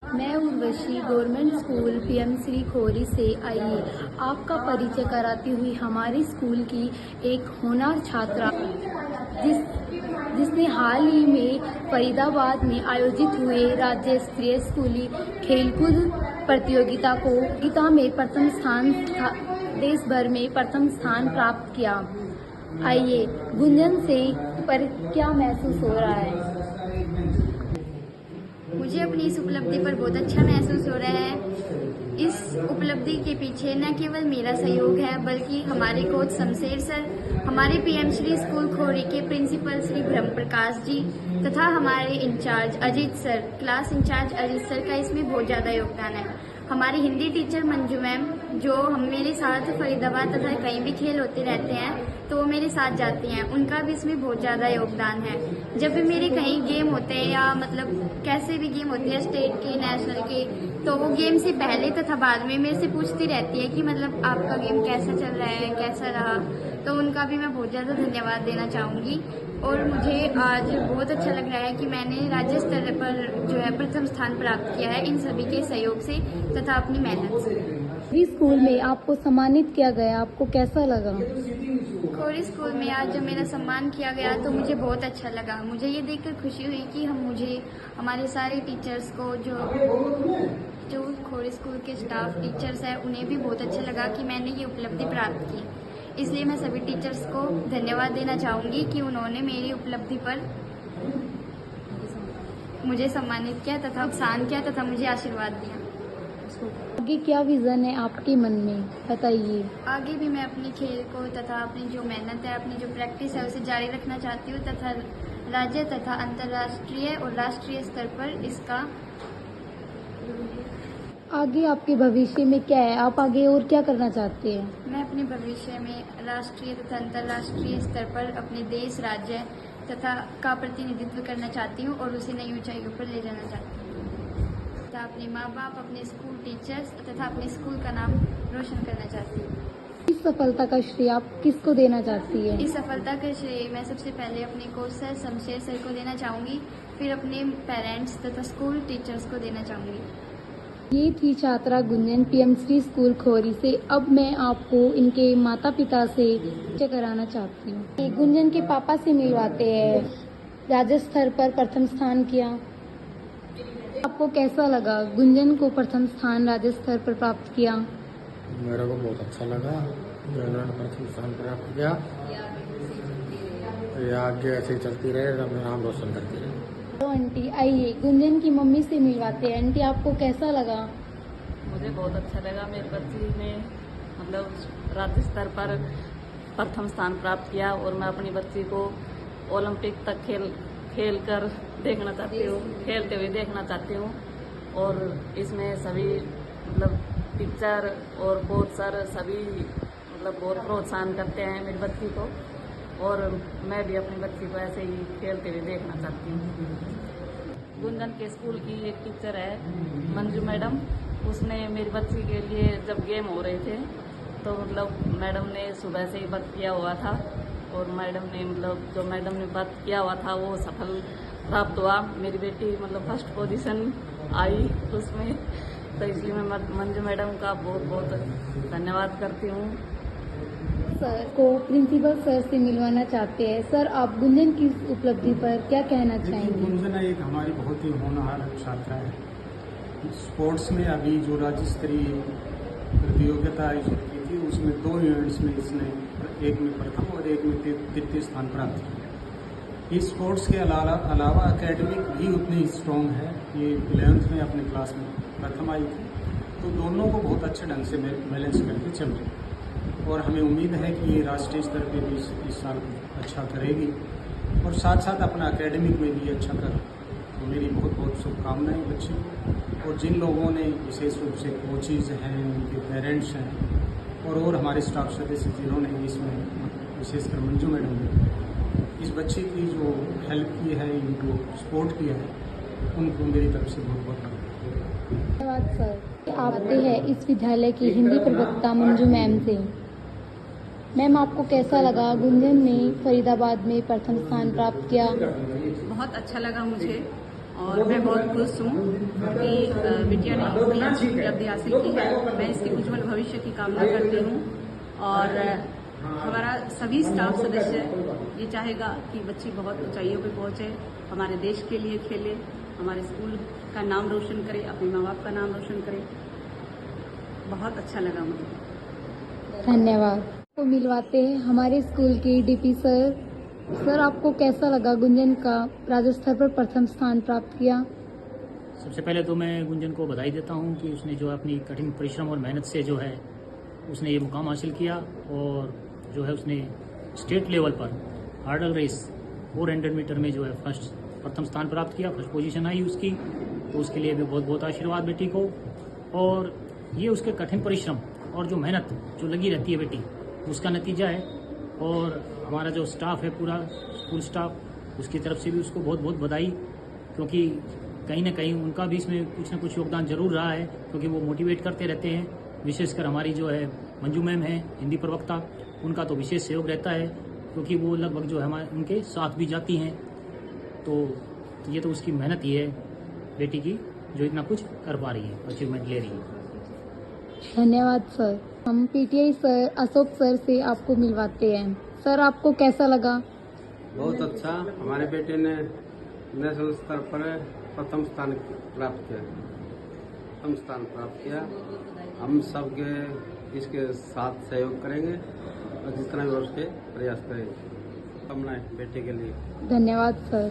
मैं Urvashi government school PM Shri Khori से आई आपका परिचय कराती हुई हमारे स्कूल की एक होनहार छात्रा जिसने हाल ही में फरीदाबाद में आयोजित हुए राज्य स्तरीय स्कूली खेलकूद प्रतियोगिता में प्रथम स्थान देश भर में प्रथम स्थान प्राप्त किया। आइए गुंजन से पर क्या महसूस हो रहा है। मुझे अपनी इस उपलब्धि पर बहुत अच्छा महसूस हो रहा है। इस उपलब्धि के पीछे न केवल मेरा सहयोग है बल्कि हमारे कोच शमशेर सर, हमारे पीएम श्री स्कूल खोरी के प्रिंसिपल श्री ब्रह्म प्रकाश जी तथा हमारे in charge Ajit sir, class in charge Ajit sir का इसमें बहुत ज़्यादा योगदान है। हमारी हिंदी टीचर मंजू मैम जो हम मेरे साथ फरीदाबाद तथा कहीं भी खेल होते रहते हैं तो वो मेरे साथ जाती हैं, उनका भी इसमें बहुत ज़्यादा योगदान है। जब भी मेरे कहीं गेम होते हैं या मतलब कैसे भी गेम होते हैं स्टेट के, नेशनल के, तो वो गेम से पहले तथा बाद में मेरे से पूछती रहती है कि मतलब आपका गेम कैसा चल रहा है, कैसा रहा। तो उनका भी मैं बहुत ज़्यादा धन्यवाद देना चाहूँगी। और मुझे आज बहुत अच्छा लग रहा है कि मैंने राज्य स्तर पर जो है प्रथम स्थान प्राप्त किया है इन सभी के सहयोग से तथा अपनी मेहनत से। इस स्कूल में आपको सम्मानित किया गया, आपको कैसा लगा? खोरी स्कूल में आज जब मेरा सम्मान किया गया तो मुझे बहुत अच्छा लगा। मुझे ये देखकर खुशी हुई कि हमारे सारे टीचर्स को जो खोरी स्कूल के स्टाफ टीचर्स हैं उन्हें भी बहुत अच्छा लगा कि मैंने ये उपलब्धि प्राप्त की। इसलिए मैं सभी टीचर्स को धन्यवाद देना चाहूँगी कि उन्होंने मेरी उपलब्धि पर मुझे सम्मानित किया तथा प्रोत्साहन किया तथा मुझे आशीर्वाद दिया। आगे क्या विजन है आपके मन में, बताइए। आगे भी मैं अपने खेल को तथा अपनी जो मेहनत है, अपनी जो प्रैक्टिस है उसे जारी रखना चाहती हूँ तथा राज्य तथा अंतर्राष्ट्रीय और राष्ट्रीय स्तर पर इसका आगे आपके भविष्य में क्या है, आप आगे और क्या करना चाहते हैं? मैं अपने भविष्य में राष्ट्रीय तथा अंतर्राष्ट्रीय स्तर पर अपने देश, राज्य तथा का प्रतिनिधित्व करना चाहती हूँ और उसे नई ऊंचाइयों पर ले जाना चाहती हूँ तथा अपने माँ बाप, अपने स्कूल टीचर्स तथा अपने स्कूल का नाम रोशन करना चाहती हूँ। इस सफलता का श्रेय आप किसको देना चाहती है? इस सफलता का श्रेय मैं सबसे पहले अपने कोच सर शमशेर सर को देना चाहूँगी, फिर अपने पेरेंट्स तथा स्कूल टीचर्स को देना चाहूँगी। ये थी छात्रा गुंजन पीएम श्री स्कूल खोरी से। अब मैं आपको इनके माता पिता से परिचय कराना चाहती हूँ। गुंजन के पापा से मिलवाते हैं। राज्य स्तर पर प्रथम स्थान किया, आपको कैसा लगा? गुंजन को प्रथम स्थान राज्य स्तर पर प्राप्त किया। मेरे को बहुत अच्छा लगा, उन्होंने प्रथम स्थान प्राप्त किया। ये आगे ऐसे ही चलती रहे, अपना नाम रोशन करती रहे। तो आंटी आइए गुंजन की मम्मी से मिलवाते हैं। आंटी आपको कैसा लगा? मुझे बहुत अच्छा लगा। मेरे बच्ची ने मतलब राज्य स्तर पर प्रथम स्थान प्राप्त किया और मैं अपनी बच्ची को ओलंपिक तक खेल कर देखना चाहती हूँ, खेलते हुए देखना चाहती हूँ। और इसमें सभी मतलब टीचर और कोच सर सभी मतलब बहुत प्रोत्साहन करते हैं मेरी बच्ची को और मैं भी अपनी बच्ची को ऐसे ही खेलते हुए देखना चाहती हूँ। गुंजन के स्कूल की एक टीचर है मंजू मैडम, उसने मेरी बच्ची के लिए जब गेम हो रहे थे तो मतलब मैडम ने सुबह से ही वक्त किया हुआ था और मैडम ने मतलब जो मैडम ने वक्त किया हुआ था वो सफल प्राप्त हुआ। मेरी बेटी मतलब फर्स्ट पोजीशन आई उसमें, तो इसलिए मैं मंजू मैडम का बहुत बहुत धन्यवाद करती हूँ। सर को प्रिंसिपल सर से मिलवाना चाहते हैं। सर आप गुंजन की उपलब्धि पर क्या कहना चाहेंगे? गुंजन एक हमारी बहुत ही होनहार छात्रा है। स्पोर्ट्स में अभी जो राज्य स्तरीय प्रतियोगिता आयोजित की थी उसमें 2 इवेंट्स में इसने एक में प्रथम और एक में तृतीय स्थान प्राप्त किया। इस स्पोर्ट्स के अलावा एकेडमिक भी उतनी स्ट्रॉन्ग है। ये 11th में अपने क्लास में प्रथम आई थी, तो दोनों को बहुत अच्छे ढंग से बैलेंस करके चल रही और हमें उम्मीद है कि ये राष्ट्रीय स्तर पे भी इस साल अच्छा करेगी और साथ साथ अपना एकेडमिक में भी अच्छा कर। तो मेरी बहुत बहुत शुभकामनाएं बच्ची को। और जिन लोगों ने विशेष रूप से कोचेज हैं, उनके पेरेंट्स हैं और हमारे स्टाफ सदस्य जिन्होंने इसमें विशेषकर मंजू मैडम ने इस बच्ची की जो हेल्प की है, इनको सपोर्ट किया है, उनको मेरी तरफ से बहुत बहुत धन्यवाद। सर आपसे है इस विद्यालय की हिंदी प्रवक्ता मंजू मैम से। मैम आपको कैसा लगा? गुंजन ने फरीदाबाद में प्रथम स्थान प्राप्त किया। बहुत अच्छा लगा मुझे और मैं बहुत खुश हूँ कि बिटिया ने इतनी अच्छी उपलब्धि हासिल की है। मैं इसके उज्जवल भविष्य की कामना करती हूँ और हमारा सभी स्टाफ सदस्य ये चाहेगा कि बच्ची बहुत ऊंचाइयों पे पहुंचे, हमारे देश के लिए खेले, हमारे स्कूल का नाम रोशन करे, अपने माँ बाप का नाम रोशन करे। बहुत अच्छा लगा मुझे। धन्यवाद। तो मिलवाते हैं हमारे स्कूल के डीपी सर। सर, आपको कैसा लगा गुंजन का राज्य स्तर पर प्रथम स्थान प्राप्त किया? सबसे पहले तो मैं गुंजन को बधाई देता हूं कि उसने जो अपनी कठिन परिश्रम और मेहनत से जो है उसने ये मुकाम हासिल किया और जो है उसने स्टेट लेवल पर हार्डल रेस 400 मीटर में जो है प्रथम स्थान प्राप्त किया, फर्स्ट पोजीशन आई उसकी। तो उसके लिए भी बहुत बहुत आशीर्वाद बेटी को। और ये उसके कठिन परिश्रम और जो मेहनत जो लगी रहती है बेटी, उसका नतीजा है। और हमारा जो स्टाफ है पूरा स्कूल स्टाफ, उसकी तरफ से भी उसको बहुत बहुत बधाई, क्योंकि कहीं ना कहीं उनका भी इसमें कुछ ना कुछ योगदान जरूर रहा है, क्योंकि वो मोटिवेट करते रहते हैं। विशेषकर हमारी जो है मंजू मैम है हिंदी प्रवक्ता, उनका तो विशेष सहयोग रहता है, क्योंकि वो लगभग जो है हमारे उनके साथ भी जाती हैं। तो ये तो उसकी मेहनत ही है बेटी की, जो इतना कुछ कर पा रही है, अचीवमेंट ले रही है। धन्यवाद सर। हम पीटीआई सर अशोक सर से आपको मिलवाते हैं। सर, आपको कैसा लगा? बहुत अच्छा। हमारे बेटे ने नेशनल स्तर पर प्रथम स्थान प्राप्त किया। हम सबके इसके साथ सहयोग करेंगे और जितना भी हो सके प्रयास करेंगे। कामनाएं बेटे के लिए। धन्यवाद सर।